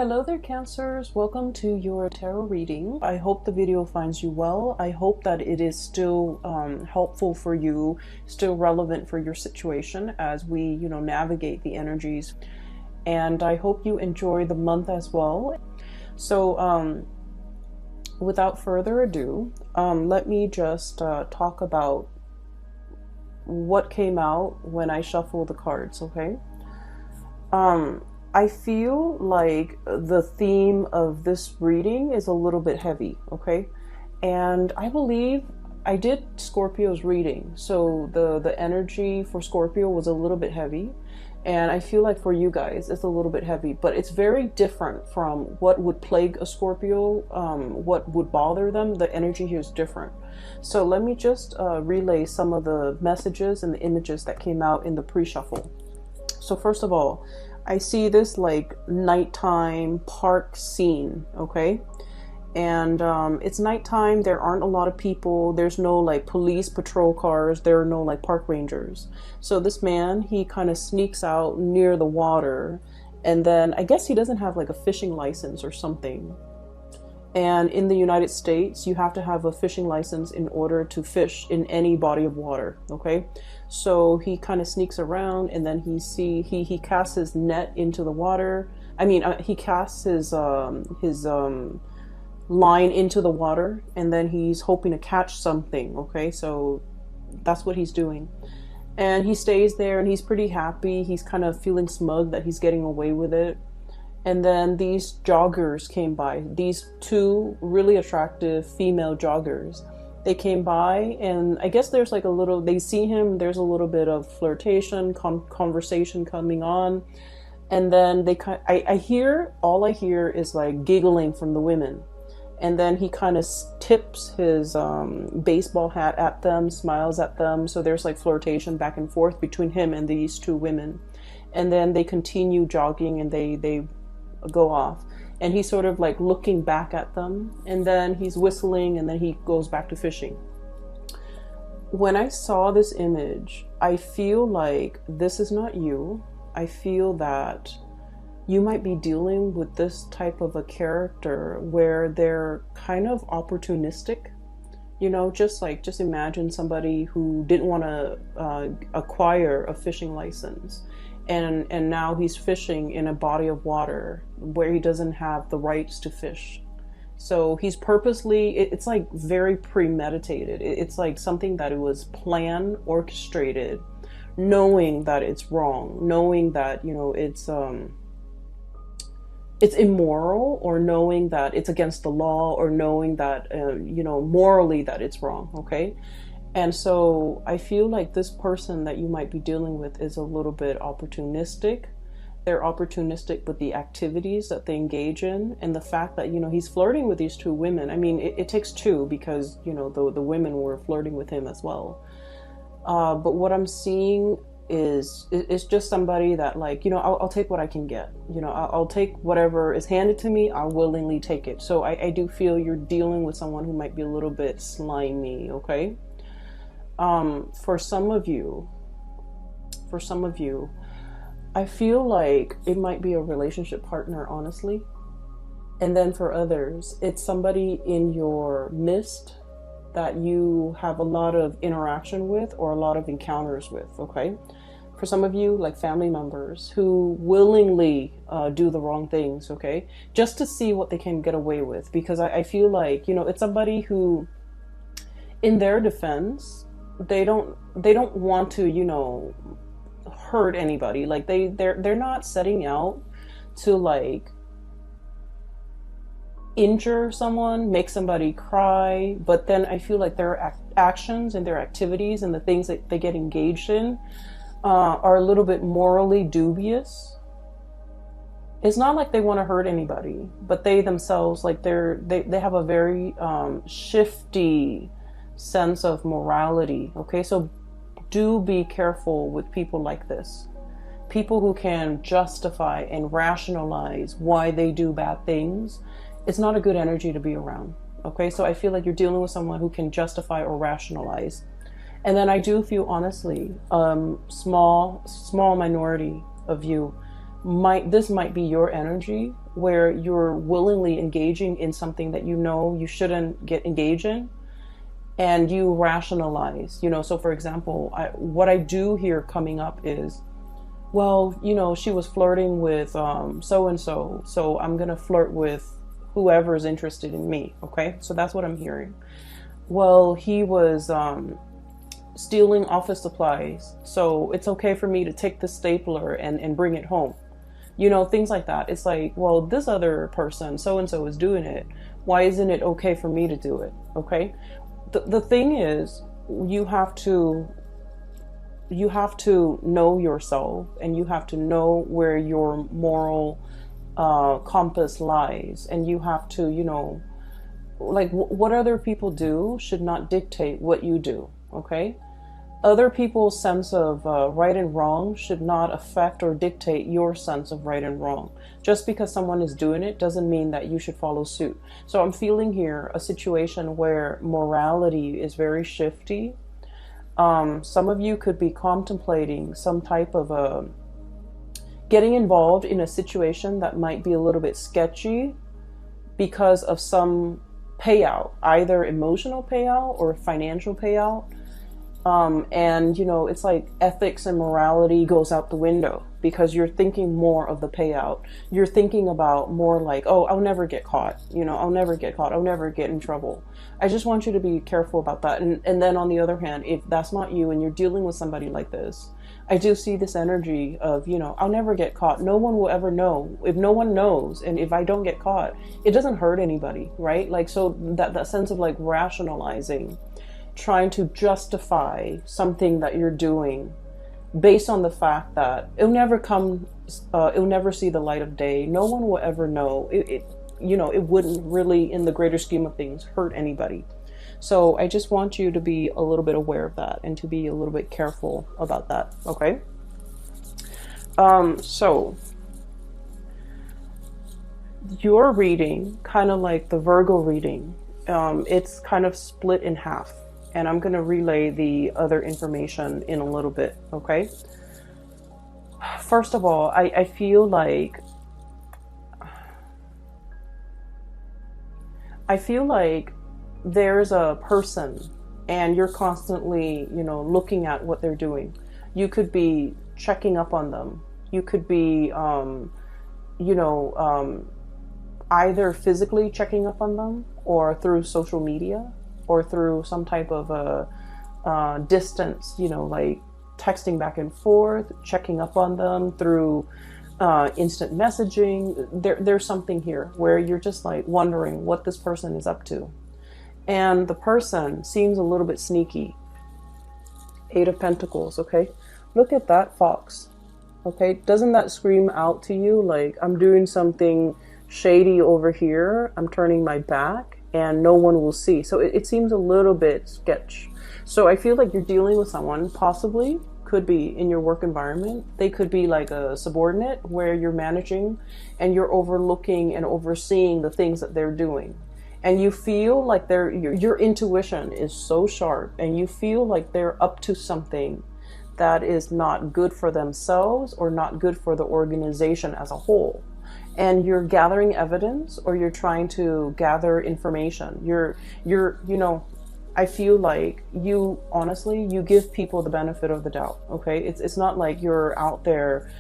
Hello there, Cancers. Welcome to your tarot reading. I hope the video finds you well. I hope that it is still helpful for you, still relevant for your situation as we, navigate the energies. And I hope you enjoy the month as well. So without further ado, let me just talk about what came out when I shuffled the cards, okay? I feel like the theme of this reading is a little bit heavy, okay? And I believe I did Scorpio's reading, so the energy for Scorpio was a little bit heavy. And I feel like for you guys, it's a little bit heavy, but it's very different from what would plague a Scorpio, what would bother them. The energy here is different. So let me just relay some of the messages and the images that came out in the pre-shuffle. So first of all, I see this like nighttime park scene, okay? And it's nighttime, there aren't a lot of people, there's no like police patrol cars, there are no like park rangers. So this man, he kind of sneaks out near the water, and then I guess he doesn't have like a fishing license or something. And in the United States, you have to have a fishing license in order to fish in any body of water, okay? So he kind of sneaks around, and then he casts his net into the water. I mean, he casts his line into the water, and then he's hoping to catch something, okay? So that's what he's doing. And he stays there, and he's pretty happy. He's kind of feeling smug that he's getting away with it. And then these joggers came by, these two really attractive female joggers. They came by, and I guess there's like a little, they see him, there's a little bit of flirtation, conversation coming on. And then all I hear is like giggling from the women. And then he kind of tips his baseball hat at them, smiles at them. So there's like flirtation back and forth between him and these two women. And then they continue jogging, and they go off, and he's sort of like looking back at them, and then he's whistling, and then he goes back to fishing. When I saw this image, I feel like this is not you. I feel that you might be dealing with this type of a character where they're kind of opportunistic, just imagine somebody who didn't want to acquire a fishing license. And now he's fishing in a body of water where he doesn't have the rights to fish. So he's purposely, it's like very premeditated. It's like something that it was planned, orchestrated, knowing that it's wrong, knowing that, it's immoral, or knowing that it's against the law, or knowing that, morally that it's wrong, okay? And so I feel like this person that you might be dealing with is a little bit opportunistic. They're opportunistic with the activities that they engage in, and the fact that, he's flirting with these two women. I mean, it takes two, because, the women were flirting with him as well. But what I'm seeing is just somebody that like, I'll take what I can get. I'll take whatever is handed to me. I'll willingly take it. So I do feel you're dealing with someone who might be a little bit slimy, okay? For some of you, I feel like it might be a relationship partner, honestly. And then for others, it's somebody in your midst that you have a lot of interaction with, or a lot of encounters with, okay? For some of you, like family members who willingly do the wrong things, okay? Just to see what they can get away with. Because I feel like, it's somebody who, in their defense, they don't want to, hurt anybody. Like they're not setting out to like injure someone, make somebody cry. But then I feel like their actions and their activities and the things that they get engaged in are a little bit morally dubious. It's not like they want to hurt anybody, but they themselves, like they have a very shifty sense of morality, okay? So do be careful with people like this. People who can justify and rationalize why they do bad things. It's not a good energy to be around, okay? So I feel like you're dealing with someone who can justify or rationalize. And then I do feel, honestly, small minority of you, this might be your energy where you're willingly engaging in something that you know you shouldn't get engaged in, and you rationalize, so for example, what I do here coming up is, well, she was flirting with so and so, so I'm gonna flirt with whoever is interested in me. Okay, so that's what I'm hearing. Well, he was stealing office supplies, so it's okay for me to take the stapler and bring it home. Things like that. It's like, well, this other person, so and so, is doing it. Why isn't it okay for me to do it? Okay. The thing is, you have to know yourself, and you have to know where your moral compass lies, and you have to, like, what other people do should not dictate what you do. Okay. Other people's sense of right and wrong should not affect or dictate your sense of right and wrong. Just because someone is doing it doesn't mean that you should follow suit. So I'm feeling here a situation where morality is very shifty. Some of you could be contemplating some type of getting involved in a situation that might be a little bit sketchy because of some payout, either emotional payout or financial payout. And it's like ethics and morality goes out the window because you're thinking more of the payout. You're thinking about more like, oh, I'll never get caught. I'll never get caught. I'll never get in trouble. I just want you to be careful about that. And then on the other hand, if that's not you and you're dealing with somebody like this, I do see this energy of, I'll never get caught. No one will ever know. If no one knows, and if I don't get caught, it doesn't hurt anybody, right? Like, so that sense of like rationalizing, trying to justify something that you're doing based on the fact that it'll never see the light of day. No one will ever know. It wouldn't really, in the greater scheme of things, hurt anybody. So I just want you to be a little bit aware of that and to be a little bit careful about that. Okay. So your reading, kind of like the Virgo reading, it's kind of split in half. And I'm going to relay the other information in a little bit, okay? First of all, I feel like there's a person and you're constantly, looking at what they're doing. You could be checking up on them. You could be, either physically checking up on them or through social media, or through some type of a distance, like texting back and forth, checking up on them through instant messaging. There's something here where you're just like wondering what this person is up to. And the person seems a little bit sneaky. 8 of Pentacles, okay? Look at that fox, okay? Doesn't that scream out to you like, I'm doing something shady over here, I'm turning my back, and no one will see? So it seems a little bit sketch. So I feel like you're dealing with someone, possibly could be in your work environment. They could be like a subordinate where you're managing and you're overlooking and overseeing the things that they're doing. And you feel like your intuition is so sharp, and you feel like they're up to something that is not good for themselves or not good for the organization as a whole. And you're gathering evidence, or you're trying to gather information. I feel like you give people the benefit of the doubt. Okay. It's not like you're out there,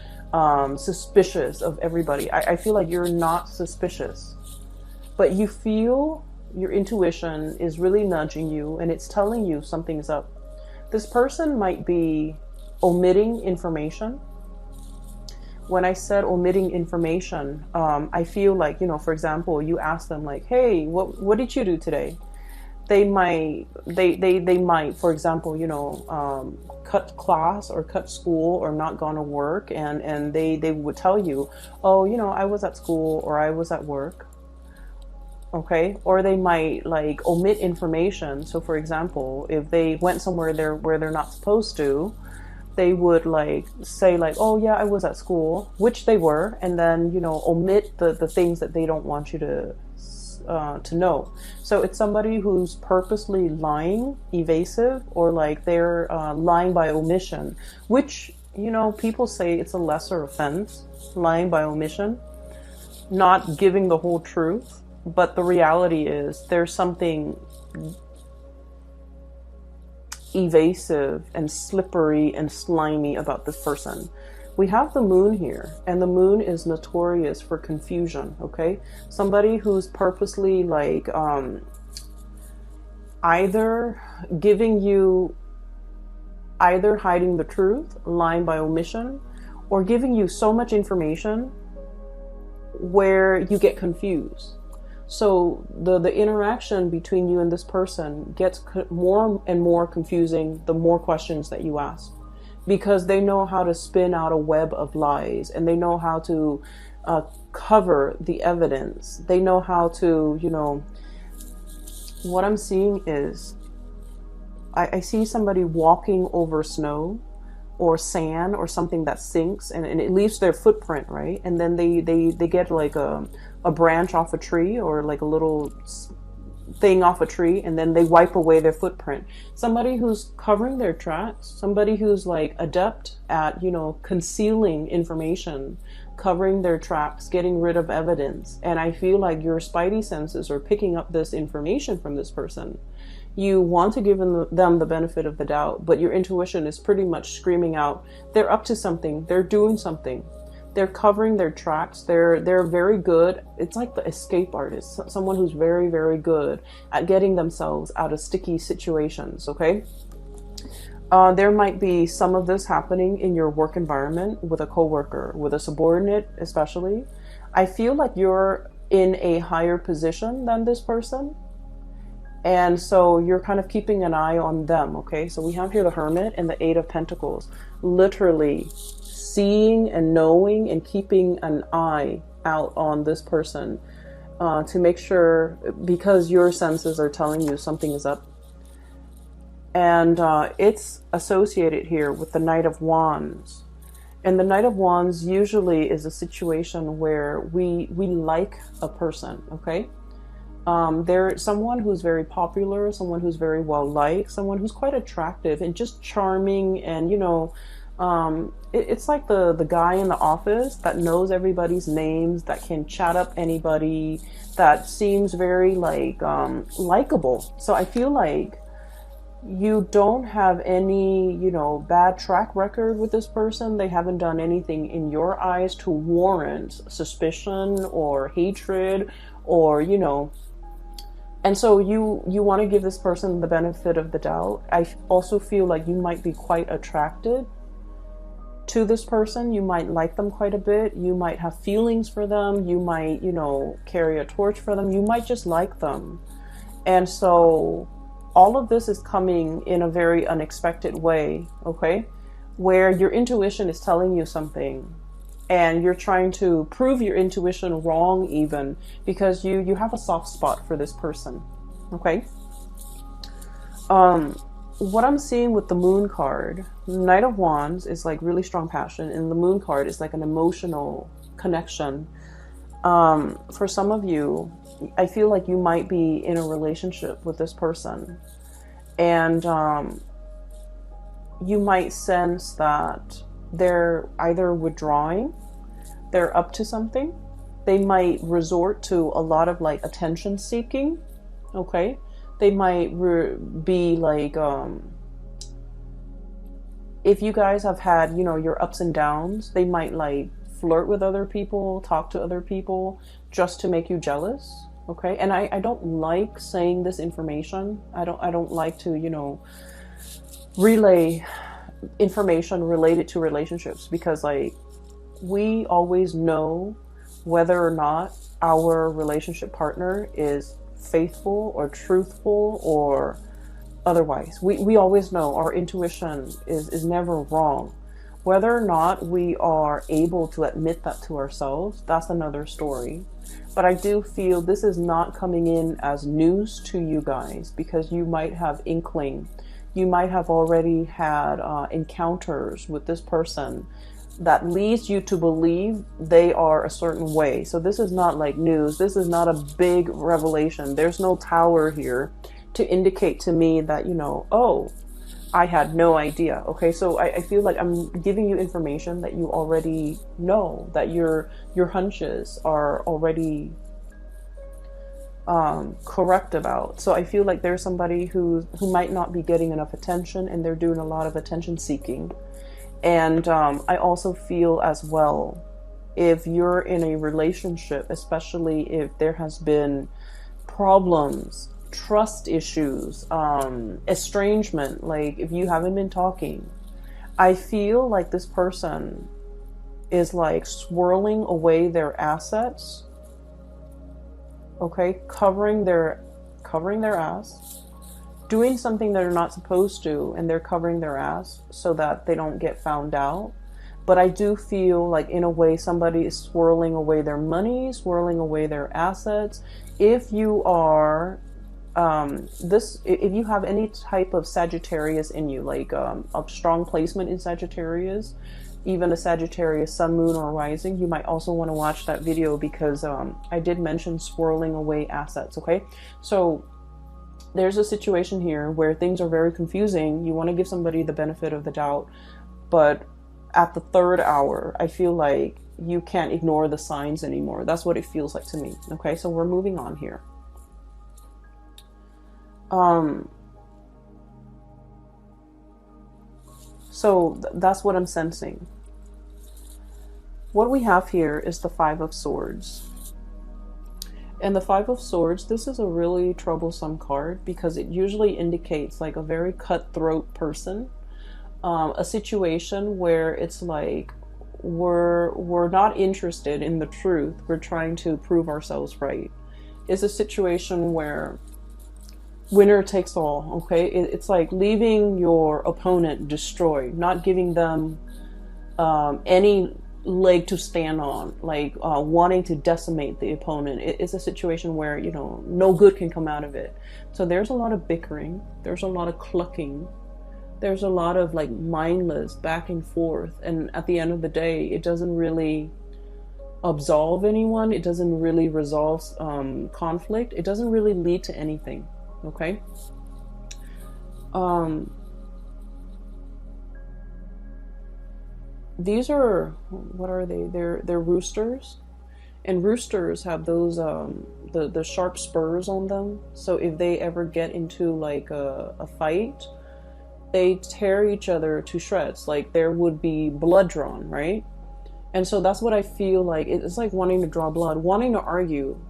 suspicious of everybody. I feel like you're not suspicious, but you feel your intuition is really nudging you and it's telling you something's up. This person might be omitting information. When I said omitting information, I feel like, for example, you ask them like, hey, what did you do today? They might, for example, cut class or cut school or not gone to work. And they would tell you, oh, I was at school or I was at work. Okay. Or they might like omit information. So for example, if they went somewhere where they're not supposed to, they would like say like, oh yeah, I was at school, which they were, and then omit the things that they don't want you to know. So it's somebody who's purposely lying, evasive, or like they're lying by omission, which people say it's a lesser offense, lying by omission. not giving the whole truth, but the reality is there's something evasive and slippery and slimy about this person. We have the moon here, and the moon is notorious for confusion, okay? Somebody who's purposely like either hiding the truth, lying by omission, or giving you so much information where you get confused. So the interaction between you and this person gets more and more confusing the more questions that you ask, because they know how to spin out a web of lies, and they know how to cover the evidence. They know how to, you know, what I'm seeing is I see somebody walking over snow or sand or something that sinks, and it leaves their footprint, right? And then they get like a branch off a tree, or like a little thing off a tree, and then they wipe away their footprint. Somebody who's covering their tracks, somebody who's like adept at, you know, concealing information, covering their tracks, getting rid of evidence. And I feel like your spidey senses are picking up this information from this person. You want to give them the benefit of the doubt, but your intuition is pretty much screaming out, they're up to something, they're doing something. They're covering their tracks. They're very good. It's like the escape artist, someone who's very, very good at getting themselves out of sticky situations, okay? There might be some of this happening in your work environment with a coworker, with a subordinate especially. I feel like you're in a higher position than this person, and so you're kind of keeping an eye on them, okay? So we have here the Hermit and the Eight of Pentacles, literally seeing and knowing and keeping an eye out on this person to make sure, because your senses are telling you something is up. And it's associated here with the Knight of Wands. And the Knight of Wands usually is a situation where we like a person, okay? They're someone who's very popular, someone who's very well liked, someone who's quite attractive and just charming, and, you know, it's like the guy in the office that knows everybody's names, that can chat up anybody, that seems very like likable. So I feel like you don't have any, you know, bad track record with this person. They haven't done anything in your eyes to warrant suspicion or hatred, or, you know. And so you want to give this person the benefit of the doubt. I also feel like you might be quite attracted to this person. You might like them quite a bit. You might have feelings for them. You might, you know, carry a torch for them. You might just like them. And so all of this is coming in a very unexpected way, okay? Where your intuition is telling you something, and you're trying to prove your intuition wrong even, because you have a soft spot for this person, okay? What I'm seeing with the Moon card, Knight of Wands is like really strong passion, and the Moon card is like an emotional connection. For some of you, I feel like you might be in a relationship with this person, and you might sense that they're either withdrawing, they're up to something. They might resort to a lot of like attention seeking, okay? They might be like, if you guys have had, you know, your ups and downs, they might like flirt with other people, talk to other people just to make you jealous, okay? And I don't like saying this information. I don't like to, you know, relay information related to relationships, because like we always know whether or not our relationship partner is faithful or truthful or otherwise. We always know. Our intuition is never wrong. Whether or not we are able to admit that to ourselves, that's another story. But I do feel this is not coming in as news to you guys, because you might have inkling. You might have already had encounters with this person that leads you to believe they are a certain way. So this is not like news. This is not a big revelation. There's no tower here to indicate to me that, you know, oh, I had no idea. Okay, so I feel like I'm giving you information that you already know, that your hunches are already correct about. So I feel like there's somebody who might not be getting enough attention, and they're doing a lot of attention seeking. And I also feel as well, if you're in a relationship, especially if there has been problems, trust issues, estrangement, like if you haven't been talking, I feel like this person is like swirling away their assets, okay, covering their ass, doing something they're not supposed to, and they're covering their ass so that they don't get found out. But I do feel like, in a way, somebody is swirling away their money, swirling away their assets. If you are if you have any type of Sagittarius in you, like a strong placement in Sagittarius, even a Sagittarius sun, moon, or rising, you might also want to watch that video, because I did mention swirling away assets. Okay, so there's a situation here where things are very confusing. You want to give somebody the benefit of the doubt, but at the third hour, I feel like you can't ignore the signs anymore. That's what it feels like to me. Okay, so we're moving on here. So that's what I'm sensing. What we have here is the Five of Swords. And the Five of Swords, this is a really troublesome card, because it usually indicates like a very cutthroat person. A situation where it's like we're not interested in the truth. We're trying to prove ourselves right. It's a situation where winner takes all. Okay, it's like leaving your opponent destroyed, not giving them any leg to stand on, like wanting to decimate the opponent. It's a situation where, you know, no good can come out of it. So there's a lot of bickering, there's a lot of clucking, there's a lot of like mindless back and forth, and at the end of the day, it doesn't really absolve anyone. It doesn't really resolve conflict. It doesn't really lead to anything. Okay. These are, what are they? They're roosters, and roosters have those the sharp spurs on them. So if they ever get into like a fight, they tear each other to shreds. Like there would be blood drawn, right? And so that's what I feel like. It's like wanting to draw blood, wanting to argue,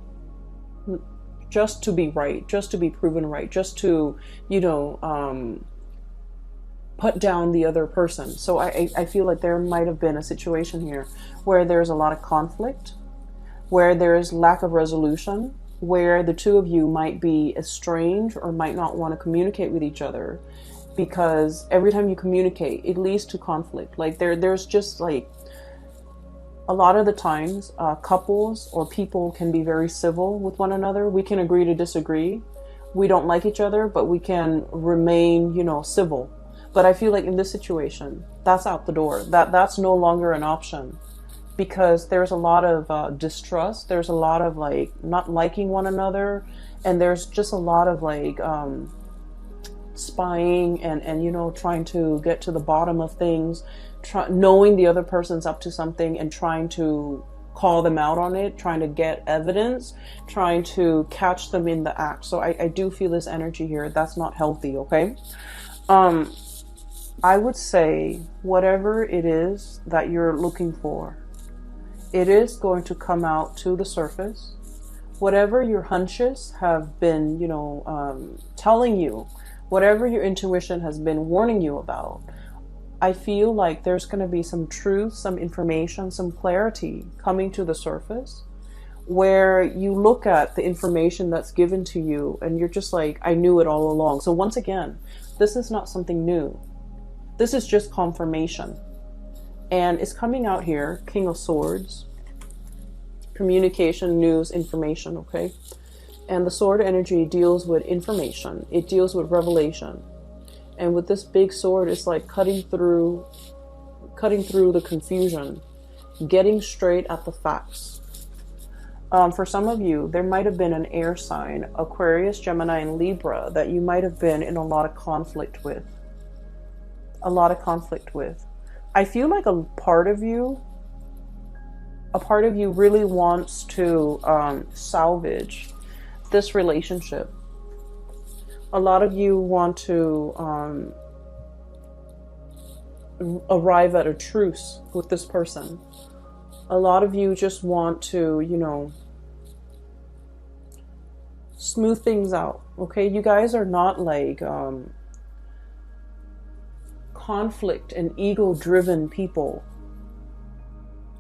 just to be right, just to be proven right, just to, you know, put down the other person. So I feel like there might have been a situation here where there's a lot of conflict, where there's lack of resolution, where the two of you might be estranged or might not want to communicate with each other, because every time you communicate, it leads to conflict. Like there's just like, a lot of the times, couples or people can be very civil with one another. We can agree to disagree. We don't like each other, but we can remain, you know, civil. But I feel like in this situation, that's out the door. That's no longer an option, because there's a lot of distrust. There's a lot of like not liking one another, and there's just a lot of like spying and you know, trying to get to the bottom of things. Knowing the other person's up to something and trying to call them out on it, trying to get evidence, trying to catch them in the act. So I do feel this energy here. That's not healthy, okay? I would say whatever it is that you're looking for, it is going to come out to the surface. Whatever your hunches have been, you know, telling you, whatever your intuition has been warning you about, I feel like there's going to be some truth, some information, some clarity coming to the surface, where you look at the information that's given to you and you're just like, I knew it all along. So once again, this is not something new. This is just confirmation. And it's coming out here, King of Swords, communication, news, information, okay? And the sword energy deals with information. It deals with revelation. And with this big sword, it's like cutting through the confusion, getting straight at the facts. For some of you, there might have been an air sign, Aquarius, Gemini, and Libra, that you might have been in a lot of conflict with. a lot of conflict with. I feel like a part of you really wants to salvage this relationship. A lot of you want to arrive at a truce with this person. A lot of you just want to, you know, smooth things out. Okay, you guys are not like conflict and ego driven people.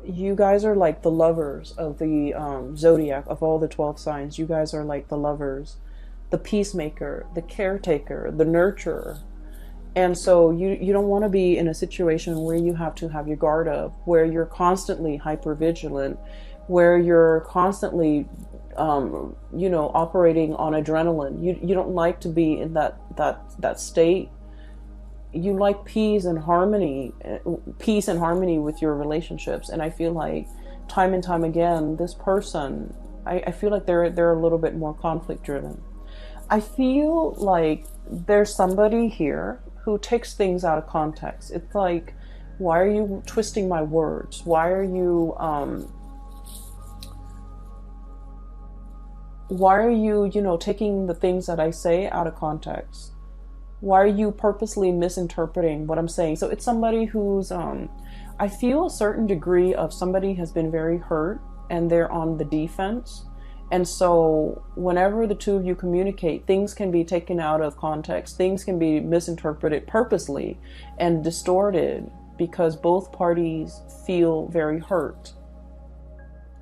You guys are like the lovers of the zodiac, of all the 12 signs. You guys are like the lovers, the peacemaker, the caretaker, the nurturer. And so you don't want to be in a situation where you have to have your guard up, where you're constantly hyper vigilant, where you're constantly you know, operating on adrenaline. You don't like to be in that state. You like peace and harmony with your relationships. And I feel like time and time again, this person, I feel like they're a little bit more conflict driven. I feel like there's somebody here who takes things out of context. It's like, why are you twisting my words? Why are you you know, taking the things that I say out of context? Why are you purposely misinterpreting what I'm saying? So it's somebody who's, I feel a certain degree of somebody has been very hurt and they're on the defense. And so whenever the two of you communicate, things can be taken out of context. Things can be misinterpreted purposely and distorted because both parties feel very hurt.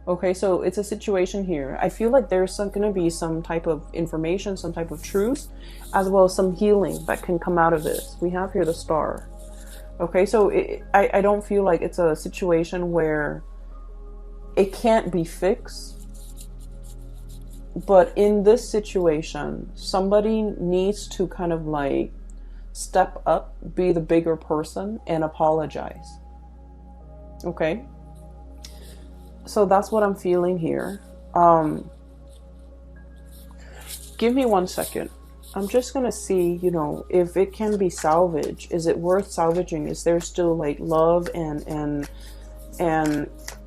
Okay, so it's a situation here. I feel like there's going to be some type of information, some type of truth, as well as some healing that can come out of this. We have here the Star. Okay, so I don't feel like it's a situation where it can't be fixed. But in this situation, somebody needs to kind of like step up, be the bigger person, and apologize. Okay? So that's what I'm feeling here. Give me 1 second. I'm just going to see, you know, if it can be salvaged. Is it worth salvaging? Is there still like love and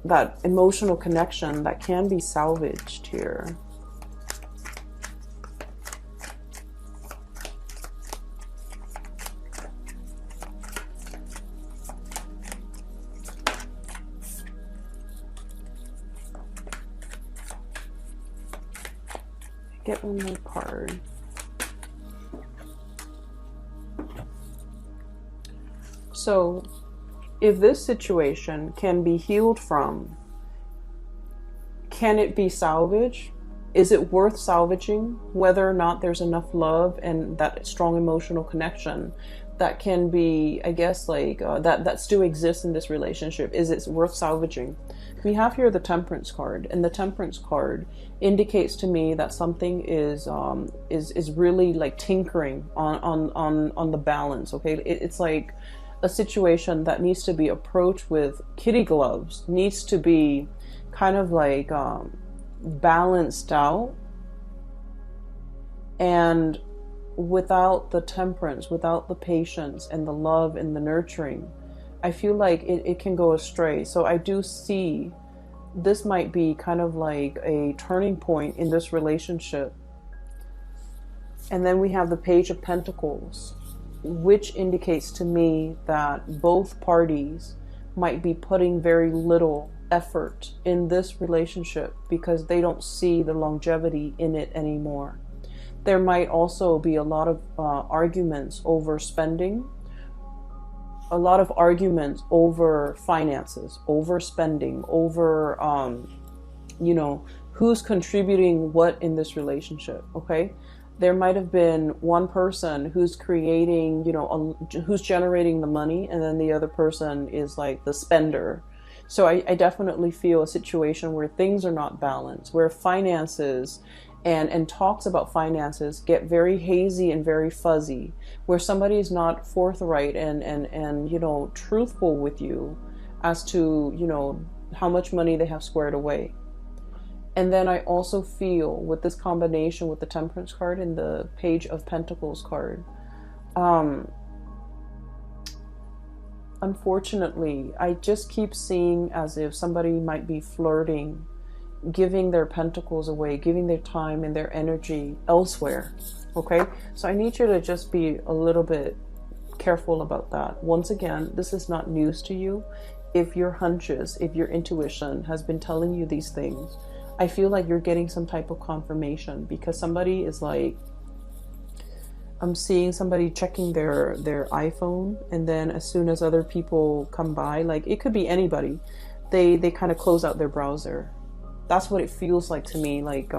that emotional connection that can be salvaged here? Get one more card. So, if this situation can be healed from, can it be salvaged? Is it worth salvaging? Whether or not there's enough love and that strong emotional connection that can be, I guess, like that still exists in this relationship. Is it worth salvaging? We have here the Temperance card, and the Temperance card indicates to me that something is really like tinkering on the balance. Okay, it's like a situation that needs to be approached with kitty gloves, needs to be kind of like balanced out. And without the temperance, without the patience and the love and the nurturing, I feel like it can go astray. So I do see this might be kind of like a turning point in this relationship. And then we have the Page of Pentacles, which indicates to me that both parties might be putting very little effort in this relationship because they don't see the longevity in it anymore. There might also be a lot of arguments over spending, a lot of arguments over finances, over spending, over, you know, who's contributing what in this relationship, okay? There might have been one person who's creating, you know, who's generating the money, and then the other person is like the spender. So I definitely feel a situation where things are not balanced, where finances and talks about finances get very hazy and very fuzzy, where somebody is not forthright and you know, truthful with you as to, you know, how much money they have squared away. And then I also feel with this combination with the Temperance card and the Page of Pentacles card, unfortunately, I just keep seeing as if somebody might be flirting, giving their pentacles away, giving their time and their energy elsewhere. Okay, so I need you to just be a little bit careful about that. Once again, this is not news to you. If your hunches, if your intuition has been telling you these things, I feel like you're getting some type of confirmation, because somebody is like, I'm seeing somebody checking their iPhone, and then as soon as other people come by, like it could be anybody, they kind of close out their browser. That's what it feels like to me. Like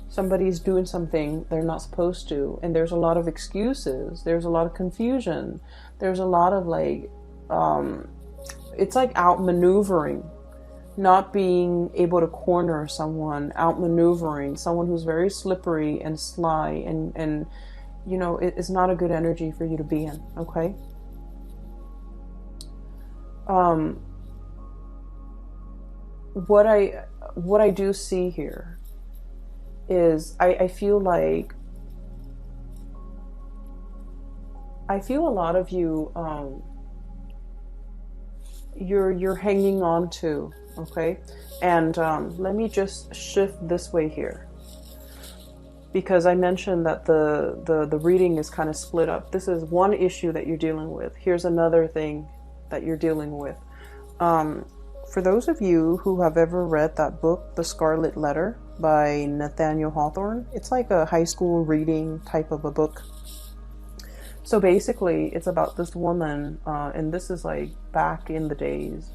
somebody's doing something they're not supposed to, and there's a lot of excuses, there's a lot of confusion, there's a lot of like it's like outmaneuvering, not being able to corner someone, outmaneuvering someone who's very slippery and sly, and you know, it's not a good energy for you to be in. Okay. What I do see here is I feel like a lot of you you're hanging on to, okay? And let me just shift this way here, because I mentioned that the reading is kind of split up. This is one issue that you're dealing with. Here's another thing that you're dealing with. For those of you who have ever read that book, The Scarlet Letter by Nathaniel Hawthorne, it's like a high school reading type of a book. So basically, it's about this woman, and this is like back in the days.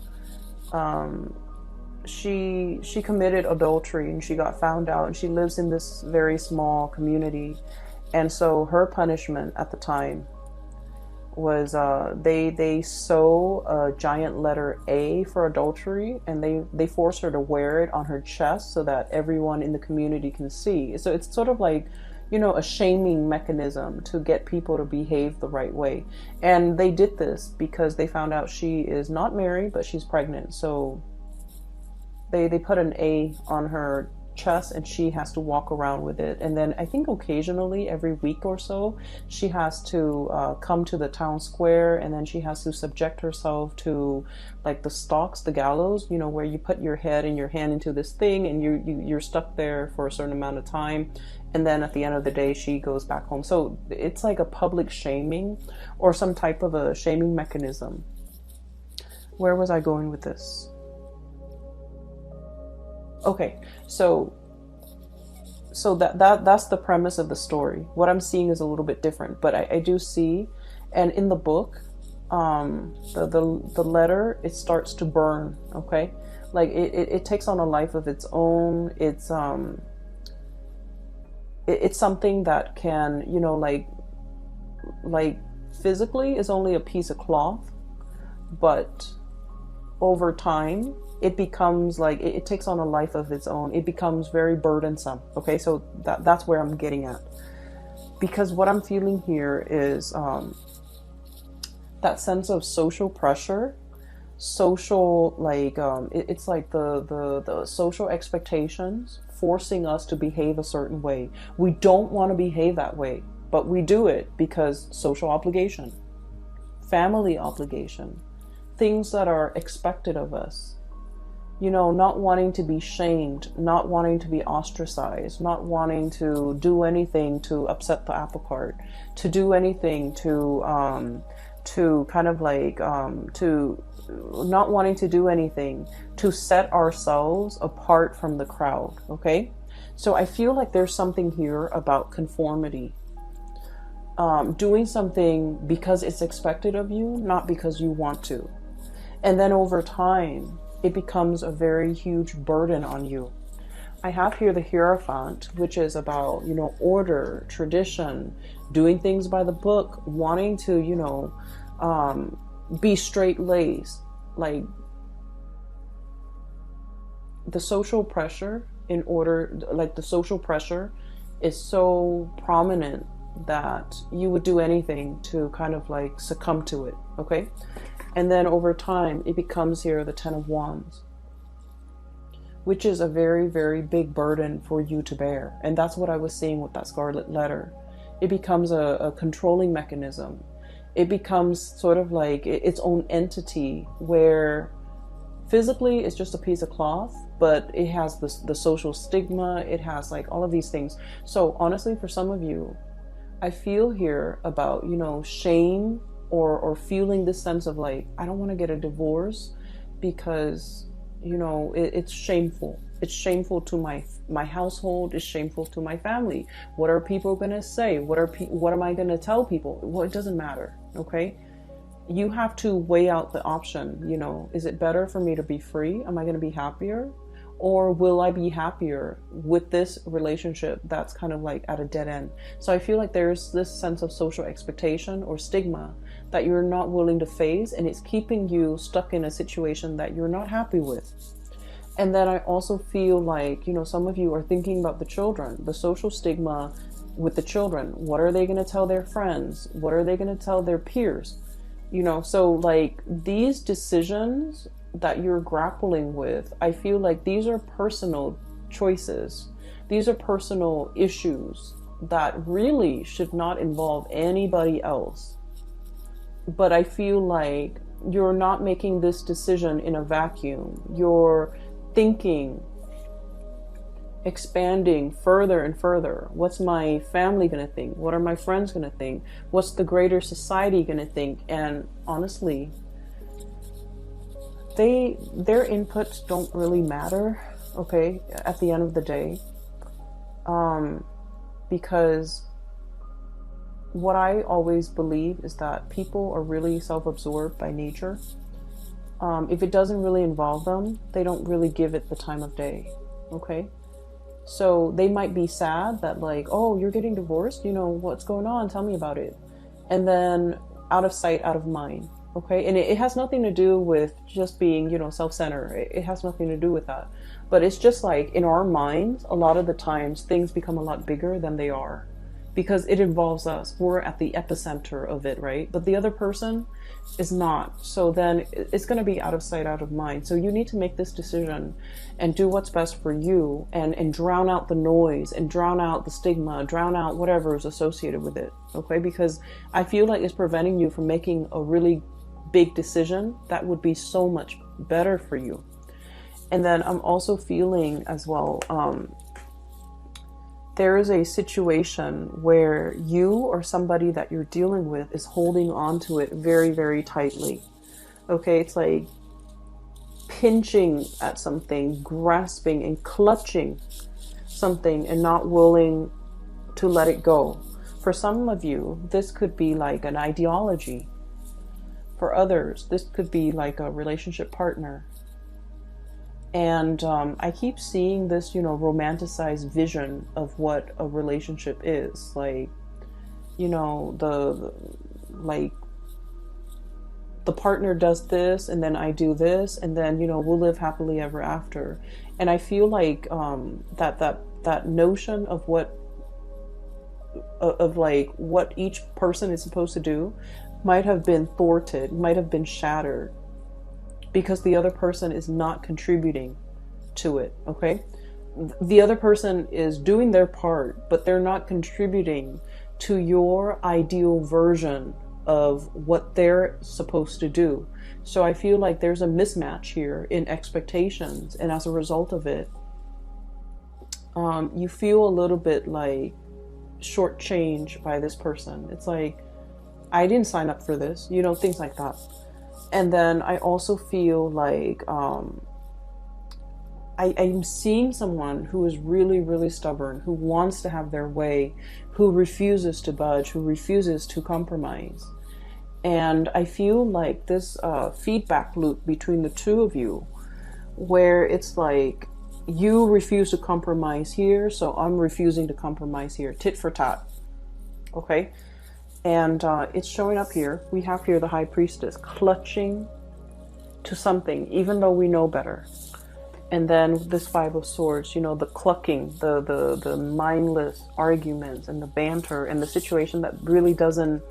She committed adultery, and she got found out, and she lives in this very small community. And so her punishment at the time was they sew a giant letter A for adultery, and they force her to wear it on her chest so that everyone in the community can see. So it's sort of like, you know, a shaming mechanism to get people to behave the right way. And they did this because they found out she is not married, but she's pregnant. So they put an A on her chest, and she has to walk around with it. And then I think occasionally, every week or so, she has to come to the town square, and then she has to subject herself to like the stocks, the gallows, you know, where you put your head and your hand into this thing, and you're stuck there for a certain amount of time. And then at the end of the day, she goes back home. So it's like a public shaming, or some type of a shaming mechanism. Where was I going with this? Okay, so that's the premise of the story. What I'm seeing is a little bit different, but I do see, and in the book, the letter, it starts to burn. Okay, like it takes on a life of its own. It's something that can, you know, like physically is only a piece of cloth, but over time it becomes like it takes on a life of its own. It becomes very burdensome. Okay, so that's where I'm getting at, because what I'm feeling here is that sense of social pressure, social like it's like the social expectations forcing us to behave a certain way. We don't want to behave that way, but we do it because social obligation, family obligation, things that are expected of us. You know, not wanting to be shamed, not wanting to be ostracized, not wanting to do anything to upset the apple cart, to do anything to kind of like, to not wanting to do anything to set ourselves apart from the crowd. Okay. So I feel like there's something here about conformity, doing something because it's expected of you, not because you want to. And then over time, it becomes a very huge burden on you. I have here the Hierophant, which is about, you know, order, tradition, doing things by the book, wanting to, you know, be straight-laced. Like the social pressure the social pressure is so prominent that you would do anything to kind of like succumb to it. Okay. And then over time, it becomes here the Ten of Wands, which is a very, very big burden for you to bear. And that's what I was seeing with that Scarlet Letter. It becomes a controlling mechanism. it becomes sort of like its own entity, where physically it's just a piece of cloth, but it has the social stigma, it has like all of these things. So honestly, for some of you, I feel here about, you know, shame, or feeling this sense of like, I don't want to get a divorce because, you know, it's shameful. It's shameful to my household. It's shameful to my family. What are people going to say? What am I going to tell people? Well, it doesn't matter. Okay. You have to weigh out the option, you know, is it better for me to be free? Am I going to be happier? Or will I be happier with this relationship that's kind of like at a dead end? So I feel like there's this sense of social expectation or stigma that you're not willing to face, and it's keeping you stuck in a situation that you're not happy with. And then I also feel like, you know, some of you are thinking about the children, the social stigma with the children. What are they going to tell their friends? What are they going to tell their peers? You know, so like these decisions that you're grappling with, I feel like these are personal choices. These are personal issues that really should not involve anybody else. But I feel like you're not making this decision in a vacuum. You're thinking, expanding further and further. What's my family going to think? What are my friends going to think? What's the greater society going to think? And honestly, their inputs don't really matter, okay, at the end of the day. Because what I always believe is that people are really self-absorbed by nature. If it doesn't really involve them, they don't really give it the time of day, okay? So they might be sad that like, oh, you're getting divorced, you know, what's going on? Tell me about it. And then out of sight, out of mind, okay? And it has nothing to do with just being, you know, self-centered. It has nothing to do with that. But it's just like in our minds, a lot of the times things become a lot bigger than they are, because it involves us. We're at the epicenter of it, right? But the other person is not. So then it's going to be out of sight, out of mind. So you need to make this decision and do what's best for you, and drown out the noise, and drown out the stigma, drown out whatever is associated with it, okay? Because I feel like it's preventing you from making a really big decision that would be so much better for you. And then I'm also feeling as well, there is a situation where you or somebody that you're dealing with is holding on to it very, very tightly. Okay, it's like pinching at something, grasping and clutching something and not willing to let it go. For some of you, this could be like an ideology. For others, this could be like a relationship partner. And I keep seeing this, you know, romanticized vision of what a relationship is. Like, you know, the partner does this, and then I do this, and then, you know, we'll live happily ever after. And I feel like that notion of what each person is supposed to do might have been thwarted, might have been shattered, because the other person is not contributing to it, okay? The other person is doing their part, but they're not contributing to your ideal version of what they're supposed to do. So I feel like there's a mismatch here in expectations, and as a result of it, you feel a little bit like shortchanged by this person. It's like, I didn't sign up for this, you know, things like that. And then I also feel like I'm seeing someone who is really, really stubborn, who wants to have their way, who refuses to budge, who refuses to compromise. And I feel like this feedback loop between the two of you, where it's like, you refuse to compromise here, so I'm refusing to compromise here. Tit for tat. Okay? And it's showing up here. We have here the High Priestess clutching to something, even though we know better. And then this Five of Swords, you know, the clucking, the mindless arguments and the banter and the situation that really doesn't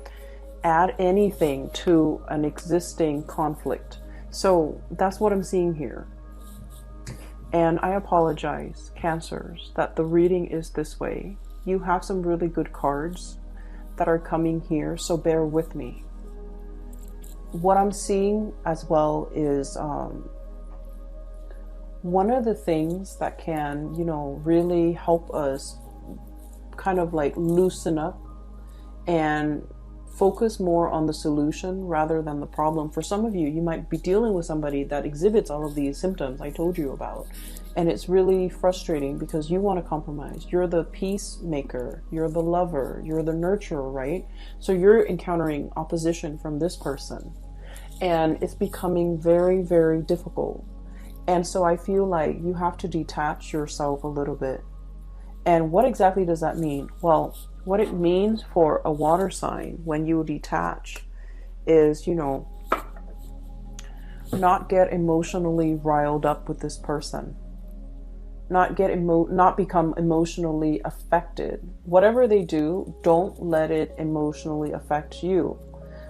add anything to an existing conflict. So that's what I'm seeing here. And I apologize, Cancers, that the reading is this way. You have some really good cards that are coming here, so bear with me. what I'm seeing as well is one of the things that can, really help us kind of like loosen up and focus more on the solution rather than the problem. For some of you, you might be dealing with somebody that exhibits all of these symptoms I told you about. And it's really frustrating because you want to compromise. You're the peacemaker, you're the lover, you're the nurturer, right? So you're encountering opposition from this person. And it's becoming very, very difficult. And so I feel like you have to detach yourself a little bit. And what exactly does that mean? Well, what it means for a water sign when you detach is, not get emotionally riled up with this person. Not become emotionally affected. Whatever they do, don't let it emotionally affect you.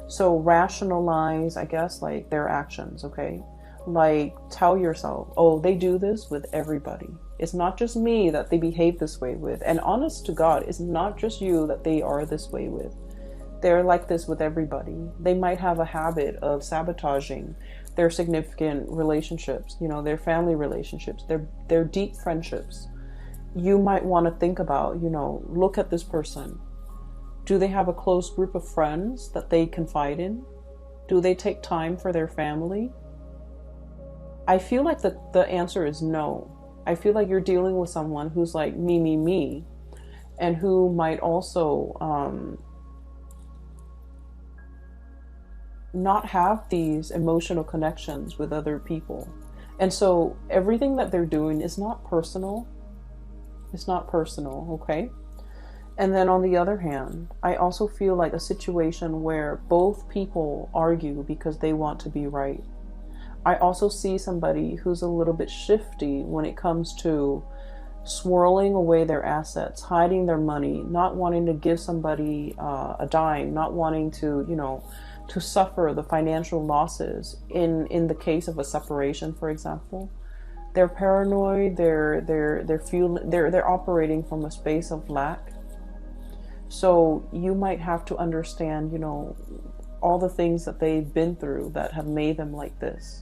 So rationalize, I guess, like their actions, okay? Like tell yourself, oh, they do this with everybody. It's not just me that they behave this way with. And honest to God, it's not just you that they are this way with. They're like this with everybody. They might have a habit of sabotaging their significant relationships, their family relationships, their deep friendships. You might want to think about, look at this person. Do they have a close group of friends that they confide in? Do they take time for their family? I feel like the answer is no. I feel like you're dealing with someone who's like me, and who might also not have these emotional connections with other people. And so everything that they're doing is not personal. It's not personal, okay? And then on the other hand, I also feel like a situation where both people argue because they want to be right. I also see somebody who's a little bit shifty when it comes to swirling away their assets, hiding their money, not wanting to give somebody a dime, not wanting to, to suffer the financial losses in the case of a separation, for example. They're paranoid. They're operating from a space of lack. So you might have to understand, all the things that they've been through that have made them like this.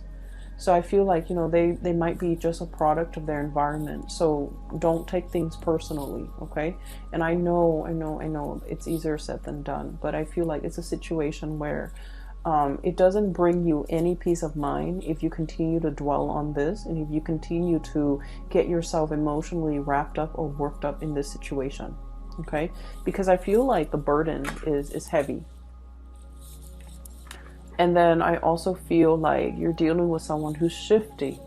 So I feel like, they might be just a product of their environment. So don't take things personally, okay? And I know it's easier said than done, but I feel like it's a situation where it doesn't bring you any peace of mind if you continue to dwell on this, and if you continue to get yourself emotionally wrapped up or worked up in this situation, okay? Because I feel like the burden is heavy. And then I also feel like you're dealing with someone who's shifty.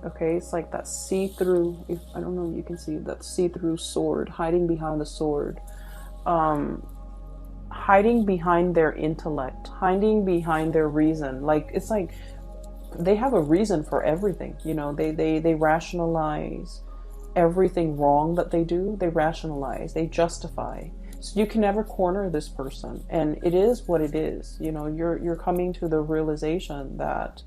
Okay, it's like that see-through, I don't know if you can see that see-through sword, hiding behind the sword. Hiding behind their intellect, hiding behind their reason. Like, it's like they have a reason for everything. They rationalize everything wrong that they do. They rationalize, they justify. So you can never corner this person, and it is what it is. You're coming to the realization that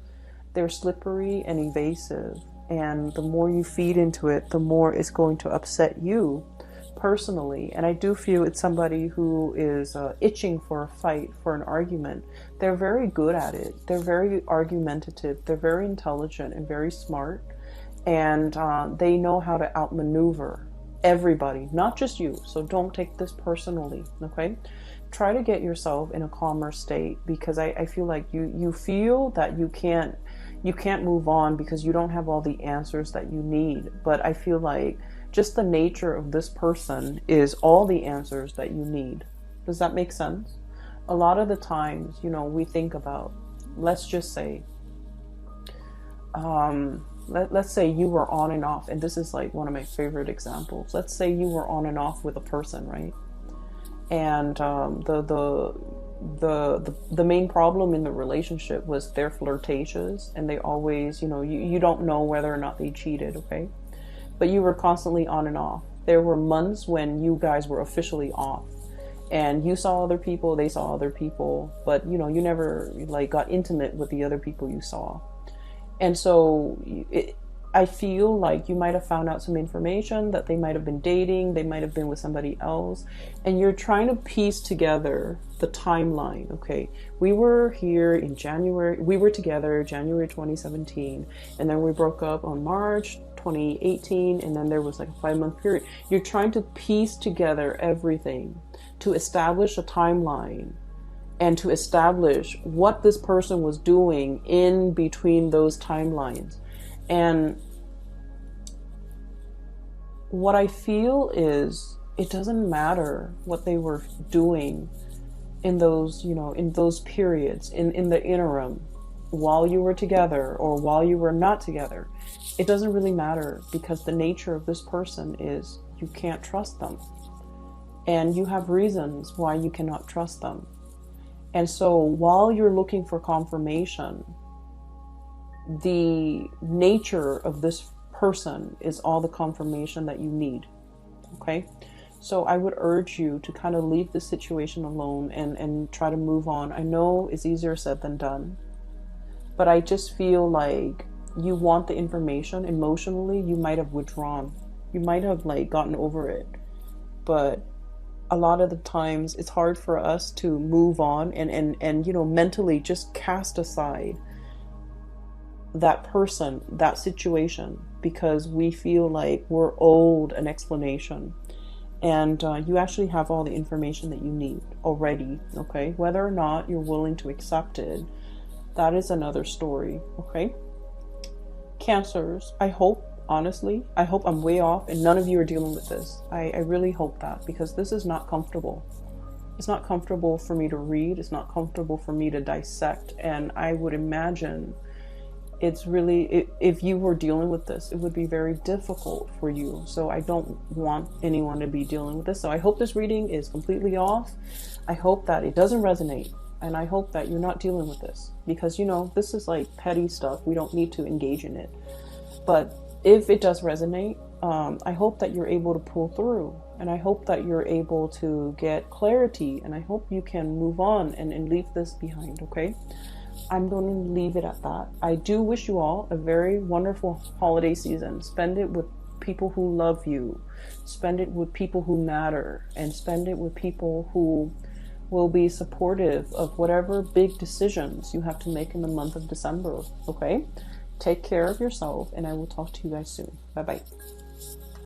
they're slippery and evasive, and the more you feed into it, the more it's going to upset you personally. And I do feel it's somebody who is itching for a fight, for an argument. They're very good at it. They're very argumentative. They're very intelligent and very smart, and they know how to outmaneuver everybody, not just you. So don't take this personally, okay? Try to get yourself in a calmer state, because I feel like you feel that you can't move on because you don't have all the answers that you need. But I feel like just the nature of this person is all the answers that you need. Does that make sense? A lot of the times, we think about, let's just say, let's say you were on and off, and this is like one of my favorite examples. Let's say you were on and off with a person, right? And the main problem in the relationship was they're flirtatious, and they always, you don't know whether or not they cheated, okay? But you were constantly on and off. There were months when you guys were officially off, and you saw other people, they saw other people, but you never like got intimate with the other people you saw. And so I feel like you might have found out some information that they might have been dating, they might have been with somebody else, and you're trying to piece together the timeline. Okay, we were here in January, we were together January 2017, and then we broke up on March 2018, and then there was like a 5-month period. You're trying to piece together everything to establish a timeline and to establish what this person was doing in between those timelines. And what I feel is it doesn't matter what they were doing in those, you know, in those periods, in the interim, while you were together or while you were not together. It doesn't really matter, because the nature of this person is you can't trust them. And you have reasons why you cannot trust them. And so while you're looking for confirmation, the nature of this person is all the confirmation that you need. Okay, so I would urge you to kind of leave the situation alone and try to move on. I know it's easier said than done, but I just feel like you want the information. Emotionally, you might have withdrawn, you might have like gotten over it, but a lot of the times it's hard for us to move on and you know, mentally just cast aside that person, that situation, because we feel like we're owed an explanation. And you actually have all the information that you need already. Okay, whether or not you're willing to accept it, that is another story. Okay, Cancers, I hope, honestly, I hope I'm way off and none of you are dealing with this. I really hope that, because this is not comfortable. It's not comfortable for me to read. It's not comfortable for me to dissect. And I would imagine it's really, if you were dealing with this, it would be very difficult for you. So I don't want anyone to be dealing with this. So I hope this reading is completely off. I hope that it doesn't resonate. And I hope that you're not dealing with this, because, you know, this is like petty stuff. We don't need to engage in it. But if it does resonate, I hope that you're able to pull through. And I hope that you're able to get clarity. And I hope you can move on and leave this behind, okay? I'm going to leave it at that. I do wish you all a very wonderful holiday season. Spend it with people who love you. Spend it with people who matter. And spend it with people who will be supportive of whatever big decisions you have to make in the month of December. Okay? Take care of yourself, and I will talk to you guys soon. Bye-bye.